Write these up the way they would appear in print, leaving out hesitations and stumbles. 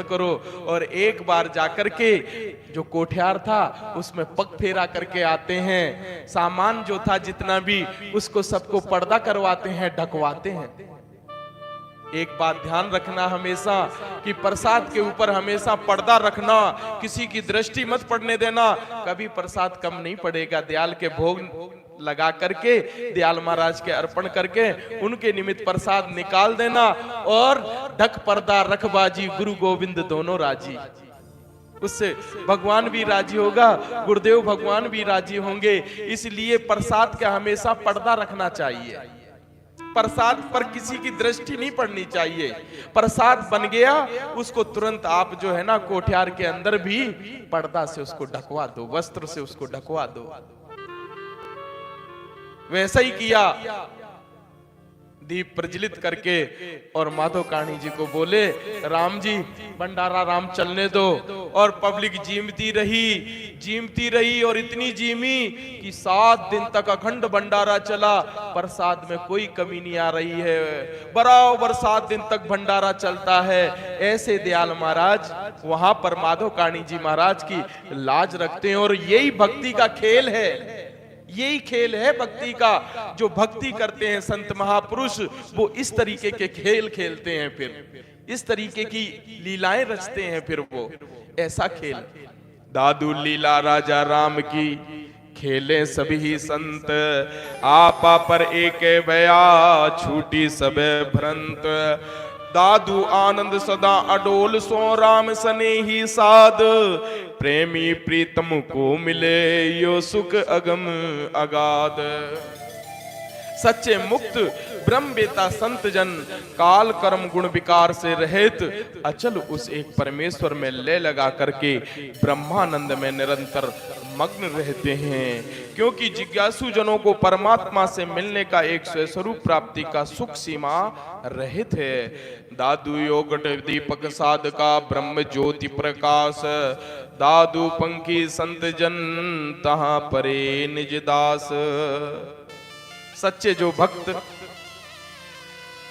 करो। और एक बार जाकर के जो कोठियार था उसमें पग फेरा करके आते हैं, सामान जो था जितना भी उसको सबको पर्दा करवाते हैं, ढकवाते हैं। एक बात ध्यान रखना हमेशा कि प्रसाद के ऊपर हमेशा पर्दा रखना, किसी की दृष्टि मत पड़ने देना। कभी प्रसाद कम नहीं पड़ेगा। दयाल के भोग लगा करके, दयाल महाराज के अर्पण करके उनके निमित्त प्रसाद निकाल देना और ढक पर्दा रखबाजी, गुरु गोविंद दोनों राजी। उससे भगवान भी राजी होगा, गुरुदेव भगवान भी राजी होंगे। इसलिए प्रसाद का हमेशा पर्दा रखना चाहिए। प्रसाद पर किसी की दृष्टि नहीं पड़नी चाहिए। प्रसाद बन गया उसको तुरंत आप जो है ना कोठियार के अंदर भी पर्दा से उसको ढकवा दो, वस्त्र से उसको ढकवा दो। वैसा ही किया। दीप प्रज्वलित करके और माधव काणी जी को बोले, राम जी भंडारा राम चलने दो। और पब्लिक जीमती रही और इतनी जीमी कि 7 दिन तक अखंड भंडारा चला। प्रसाद में कोई कमी नहीं आ रही है, बराबर 7 दिन तक भंडारा चलता है। ऐसे दयाल महाराज वहां पर माधव काणी जी महाराज की लाज रखते हैं। और यही भक्ति का खेल है, यही खेल है भक्ति का। जो भक्ति करते हैं संत महापुरुष, वो इस तरीके के खेल खेलते हैं, फिर इस तरीके की लीलाएं रचते हैं। फिर वो ऐसा खेल, दादू लीला राजा राम की खेले सभी संत, आपा पर एक भया छूटी सबे भ्रंत। दादू आनंद सदा अडोल सो राम सने ही साध, प्रेमी प्रीतम को मिले यो सुख अगम अगाध। सच्चे मुक्त ब्रह्म बेता संत जन, काल कर्म गुण विकार से रहित, अचल उस एक परमेश्वर में लय लगा करके ब्रह्मानंद में निरंतर मग्न रहते हैं। क्योंकि जिज्ञासु जनों को परमात्मा से मिलने का एक स्वस्वरूप प्राप्ति का सुख सीमा रहित है। दादू योग दीपक साधका ब्रह्म ज्योति प्रकाश, दादू पंखी संत जन तहां परे निज दास। सच्चे जो भक्त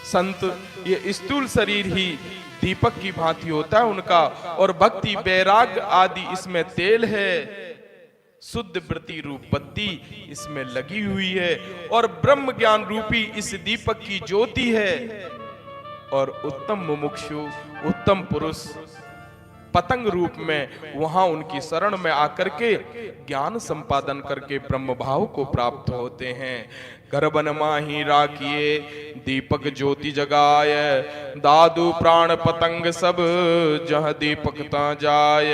संत, ये स्थूल शरीर ही दीपक की भांति होता है उनका, और भक्ति वैराग्य आदि इसमें तेल है। शुद्ध वृत्ति रूप बत्ती इसमें लगी हुई है, और ब्रह्म ज्ञान रूपी इस दीपक की ज्योति है। और उत्तम मुमुक्षु, उत्तम पुरुष पतंग रूप में वहां उनकी शरण में आकर के ज्ञान संपादन करके ब्रह्म भाव को प्राप्त होते हैं। गर्भन माही राखिए दीपक ज्योति जगाय, दादू प्राण पतंग सब जह दीपकता जाय।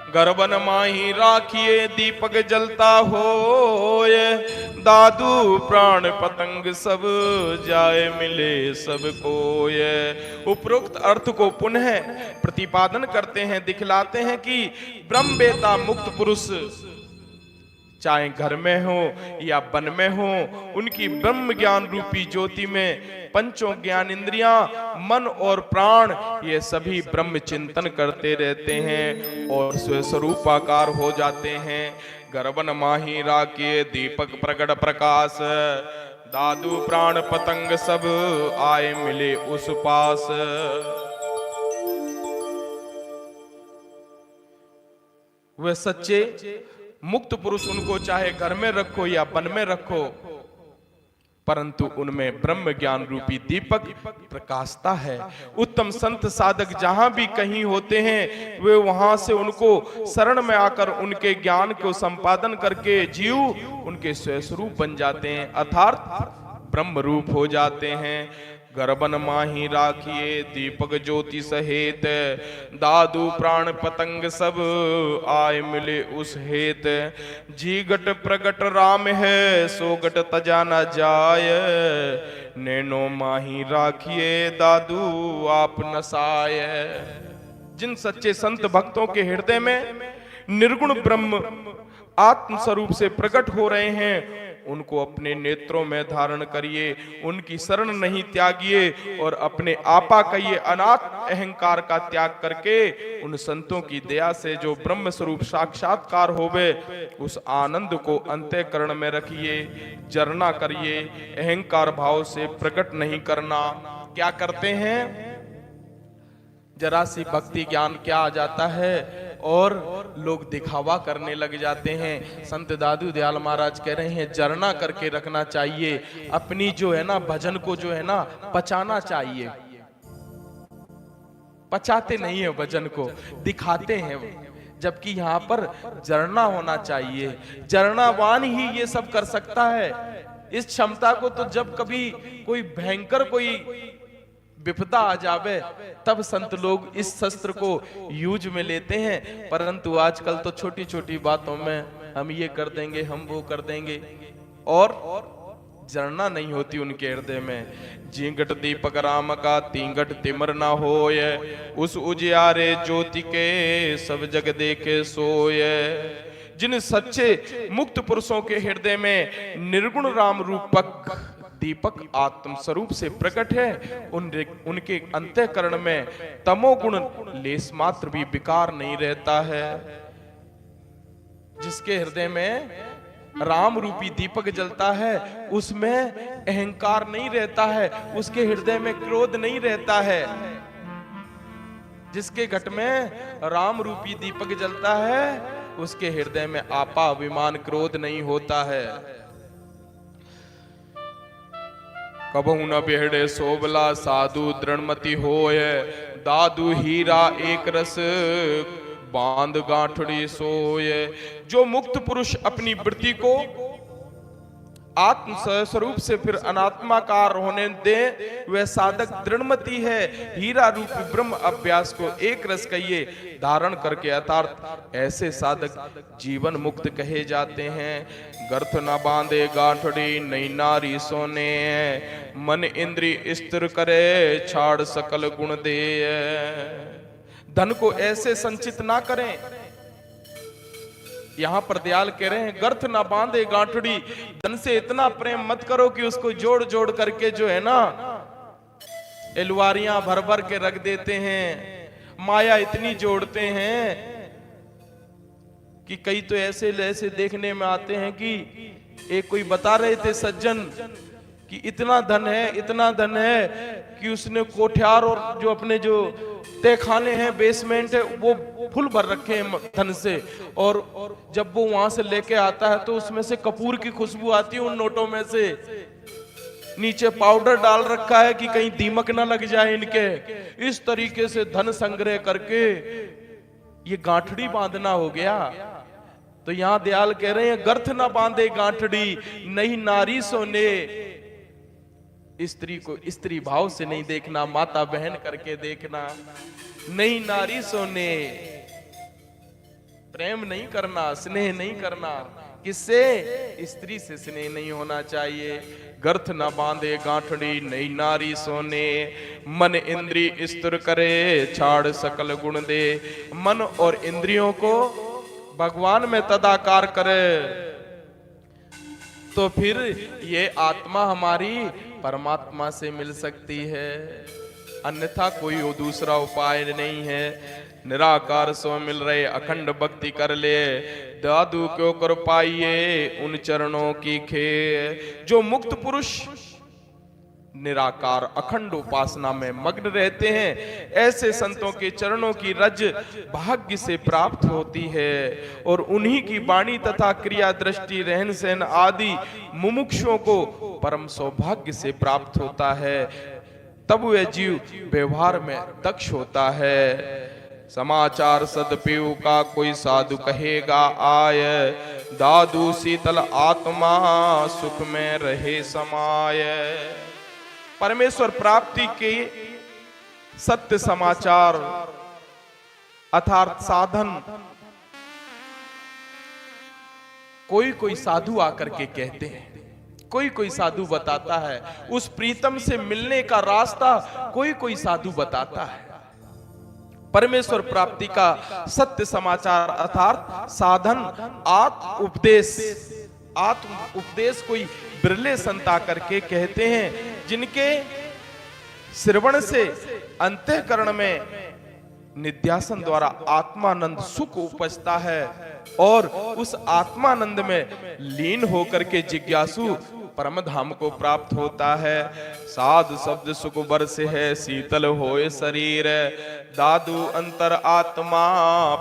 गर्भन माही राखिए दीपक जलता होय, दादू प्राण पतंग सब जाए मिले सब कोय। उपरोक्त अर्थ को पुनः प्रतिपादन करते हैं, दिखलाते हैं कि ब्रह्म बेता मुक्त पुरुष चाहे घर में हो या वन में हो, उनकी ब्रह्म ज्ञान रूपी ज्योति में पंचों ज्ञान इंद्रियां, मन और प्राण, ये सभी ब्रह्म चिंतन करते रहते हैं और स्वस्वरूपाकार हो जाते हैं। गर्भन माही राके दीपक प्रगट प्रकाश, दादू प्राण पतंग सब आए मिले उस पास। वे सच्चे मुक्त पुरुष, उनको चाहे घर में रखो या वन में रखो, परंतु उनमें ब्रह्म ज्ञान रूपी दीपक प्रकाशता है। उत्तम संत साधक जहां भी कहीं होते हैं, वे वहां से उनको शरण में आकर उनके ज्ञान को संपादन करके जीव उनके स्वस्वरूप बन जाते हैं, अर्थात ब्रह्म रूप हो जाते हैं। गर्भन माही राखिए दीपक ज्योति सहेत, दादू प्राण पतंग सब आए मिले उस हेत। जी गट प्रगट राम है सो गट तजा न जाय, नैनो माही राखिए दादू आप नसाय। जिन सच्चे संत भक्तों के हृदय में निर्गुण ब्रह्म आत्म स्वरूप से प्रकट हो रहे हैं, उनको अपने नेत्रों में धारण करिए, उनकी शरण नहीं त्यागिए और अपने आपा का ये अनाथ अहंकार का त्याग करके उन संतों की दया से जो ब्रह्म स्वरूप साक्षात्कार होवे, उस आनंद को अंतःकरण में रखिए, जरना करिए, अहंकार भाव से प्रकट नहीं करना। क्या करते हैं? जरा सी भक्ति ज्ञान क्या आ जाता है और लोग दिखावा करने लग जाते हैं। संत दादू दयाल महाराज कह रहे हैं जरना करके रखना चाहिए, अपनी जो है ना भजन को जो है ना पचाना चाहिए। पचाते नहीं है भजन को, दिखाते हैं, जबकि यहाँ पर जरना होना चाहिए। जरनावान ही ये सब कर सकता है। इस क्षमता को तो जब कभी कोई भयंकर कोई विपदा आ जावे तब संत लोग इस शस्त्र को यूज में लेते हैं, परंतु आजकल तो छोटी छोटी बातों में हम ये कर देंगे, हम वो कर देंगे, और जरना नहीं होती उनके हृदय में। जींगट दीपक राम का तींगट तिमर ना होय, उस उजियारे ज्योति के सब जग देखे सोय। जिन सच्चे मुक्त पुरुषों के हृदय में निर्गुण राम रूपक दीपक आत्म स्वरूप से प्रकट है, उनके अंतःकरण में तमोगुण लेस मात्र भी विकार नहीं रहता है। जिसके हृदय में राम रूपी दीपक जलता है उसमें अहंकार नहीं रहता है, उसके हृदय में क्रोध नहीं रहता है। जिसके घट में राम रूपी दीपक जलता है उसके हृदय में आपा अभिमान क्रोध नहीं होता है। कबहू न बेहड़े सोबला साधु दृढ़मति होय, दादू हीरा एक रस बांध गांठड़ी सोए। जो मुक्त पुरुष अपनी वृत्ति को आत्म स्वरूप से फिर अनात्माकार होने दे, वह साधक दृढ़मति है। हीरा रूप ब्रह्म अभ्यास को एक रस कहिए धारण करके अर्थात ऐसे साधक जीवन मुक्त कहे जाते हैं। गर्थ न बांधे गांठड़ी नई नारी सोने, मन इंद्री स्थिर करे छाड़ सकल गुण दे। धन को ऐसे संचित ना करें। यहां पर दयाल कह रहे हैं गर्थ ना बांधे गांठड़ी, धन से इतना प्रेम मत करो कि उसको जोड़ जोड़ करके जो है ना एलवारियां भर भर के रख देते हैं। माया इतनी जोड़ते हैं कि कई तो ऐसे देखने में आते हैं कि एक कोई बता रहे थे सज्जन कि इतना धन है कि उसने कोठियार और जो अपने जो तहखाने हैं बेसमेंट है वो फुल भर रखे हैं धन से, और जब वो वहां से लेके आता है तो उसमें से कपूर की खुशबू आती है उन नोटों में से। नीचे पाउडर डाल रखा है कि कहीं दीमक ना लग जाए इनके। इस तरीके से धन संग्रह करके ये गांठड़ी बांधना हो गया। तो यहां दयाल कह रहे हैं गर्थ ना बांधे गांठड़ी नई नारी सोने। स्त्री को स्त्री भाव से नहीं देखना, माता बहन करके देखना। नई नारी सोने, प्रेम नहीं करना, स्नेह नहीं करना। किससे? स्त्री से स्नेह नहीं होना चाहिए। गर्थ न बांधे गांठड़ी नई नारी सोने, मन इंद्री स्थिर करे छाड़ सकल गुण दे। मन और इंद्रियों को भगवान में तदाकार करे तो फिर ये आत्मा हमारी परमात्मा से मिल सकती है, अन्यथा कोई दूसरा उपाय नहीं है। निराकार सो मिल रहे अखंड भक्ति कर ले, दादू क्यों कर पाइए उन चरणों की खे। जो मुक्त पुरुष निराकार अखंड उपासना में मग्न रहते हैं, ऐसे संतों के चरणों की रज भाग्य से प्राप्त होती है, और उन्हीं की वाणी तथा क्रिया दृष्टि रहन सहन आदि मुमुक्षुओं को परम सौभाग्य से प्राप्त होता है। तब वह जीव व्यवहार में दक्ष होता है। समाचार सदपीव का कोई साधु कहेगा आय, दादू शीतल आत्मा सुख में रहे समाय। परमेश्वर प्राप्ति के सत्य समाचार अर्थात साधन कोई साधु आकर के कहते हैं, कोई साधु बताता है। उस प्रीतम से मिलने का रास्ता कोई साधु बताता है। परमेश्वर प्राप्ति का सत्य समाचार अर्थात साधन आत्म उपदेश कोई बिरले संत आकर के कहते हैं, जिनके श्रवण से अंतःकरण में निध्यासन द्वारा आत्मानंद सुख उपजता है, और उस आत्मानंद में लीन होकर के जिज्ञासु परम धाम को प्राप्त होता है। साधु शब्द सुख बरसे है, शीतल होए शरीर, दादू अंतर आत्मा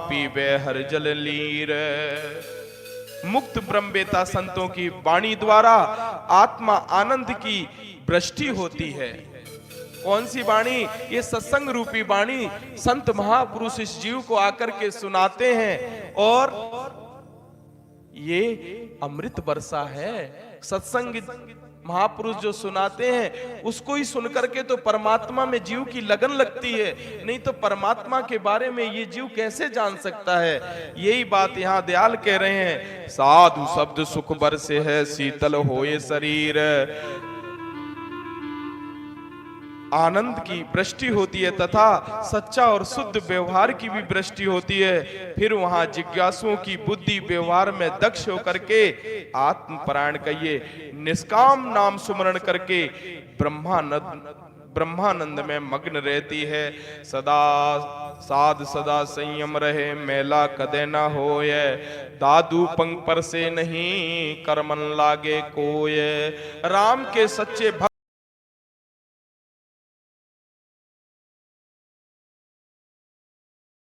पीबे हर जल लीर। मुक्त ब्रह्मवेता संतों की वाणी द्वारा आत्मा आनंद की वृष्टि होती है। कौन सी वाणी? ये सत्संग रूपी वाणी संत महापुरुष इस जीव को आकर के सुनाते हैं और ये अमृत वर्षा है। सत्संग महापुरुष जो सुनाते हैं उसको ही सुनकर के तो परमात्मा में जीव की लगन लगती है, नहीं तो परमात्मा के बारे में ये जीव कैसे जान सकता है। यही बात यहाँ दयाल कह रहे हैं, साधु शब्द सुख बरसे है, शीतल होए शरीर, आनंद की वृष्टि होती है तथा सच्चा और शुद्ध व्यवहार की भी वृष्टि होती है। फिर वहां जिज्ञासुओं की बुद्धि व्यवहार में दक्ष होकर के आत्मपरायण कहिए निष्काम नाम सुमरण करके ब्रह्मानंद में मग्न रहती है। सदा साध सदा संयम रहे, मेला कदे न होए, दादू पंख पर से नहीं, कर्मन लागे कोय। राम के सच्चे भक्त